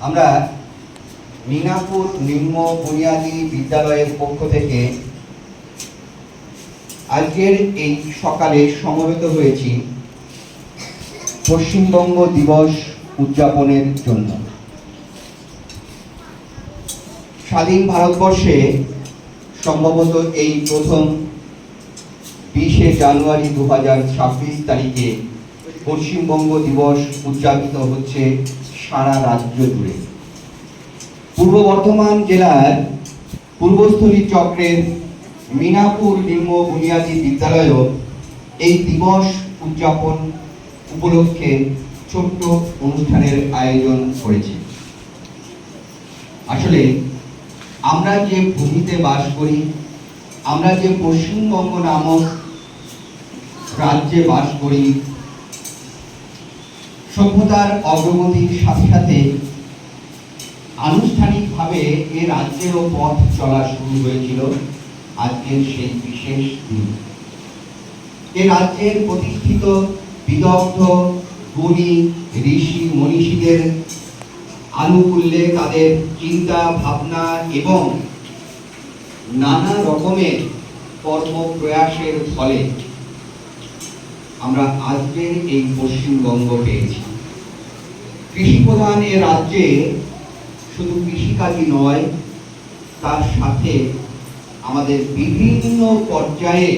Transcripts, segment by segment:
আমরা মিনাপুর নিম্ন বুনিয়াদী বিদ্যালয়ের পক্ষ থেকে আজকের এই সকালে সমবেত হয়েছি পশ্চিমবঙ্গ দিবস উদযাপনের জন্য। স্বাধীন ভারতবর্ষে সম্ভবত এই প্রথম 20শে জানুয়ারি 2026 তারিখে পশ্চিমবঙ্গ দিবস উদযাপিত হচ্ছে সারা রাজ্য জুড়ে। পূর্ব বর্ধমান জেলার পূর্বস্থলী চক্রের মিনাপুর নিম্ন বুনিয়াদী বিদ্যালয়ও এই দিবস উদযাপন উপলক্ষে ছোট্ট অনুষ্ঠানের আয়োজন করেছে। আসলে আমরা যে ভূমিতে বাস করি, আমরা যে পশ্চিমবঙ্গ নামক রাজ্যে বাস করি, সভ্যতার অগ্রগতির সাথে সাথে আনুষ্ঠানিকভাবে এ রাজ্যেরও পথ চলা শুরু হয়েছিল আজকের সেই বিশেষ দিন। এ রাজ্যের প্রতিষ্ঠিত বিদগ্ধ গুণী ঋষি মনীষীদের আনুকূল্যে, তাদের চিন্তা ভাবনা এবং নানা রকমের কর্মপ্রয়াসের ফলে আমরা আজকের এই পশ্চিমবঙ্গ পেয়েছি। কৃষিপ্রধান এ রাজ্যে শুধু কৃষিকাজই নয়, তার সাথে আমাদের বিভিন্ন পর্যায়ে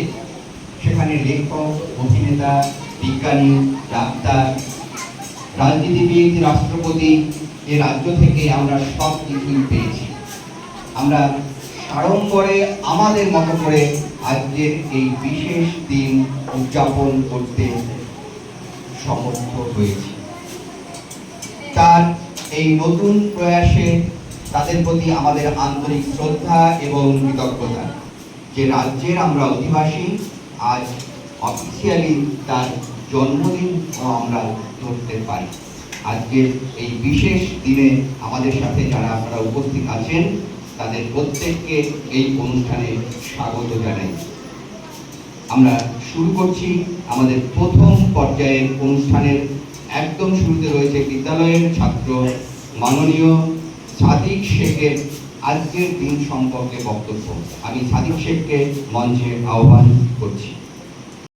সেখানে লেখক, অভিনেতা, বিজ্ঞানী, ডাক্তার, রাজনীতিবিদ, রাষ্ট্রপতি এ রাজ্য থেকে আমরা সব কিছুই পেয়েছি। আমরা সাড়ম্বরে আমাদের মতো করে আজকের এই বিশেষ দিন উদযাপন করতে সমর্থ হয়েছি। তার এই নতুন প্রয়াসে তাদের প্রতি আমাদের আন্তরিক শ্রদ্ধা এবং কৃতজ্ঞতা। যে রাজ্যের আমরা অধিবাসী, আজ অফিসিয়ালি তার জন্মদিন আমরা ধরতে পারি। আজকের এই বিশেষ দিনে আমাদের সাথে যারা আপনারা উপস্থিত আছেন, তাদের প্রত্যেককে এই অনুষ্ঠানে স্বাগত জানাই। আমরা শুরু করছি আমাদের প্রথম পর্যায়ের অনুষ্ঠানের। একদম শুরুতে রয়েছে বিদ্যালয়ের ছাত্র মাননীয় সাদিক শেখের আজকের দিন সম্পর্কে বক্তব্য। আমি সাদিক শেখকে মঞ্চে আহ্বান করছি।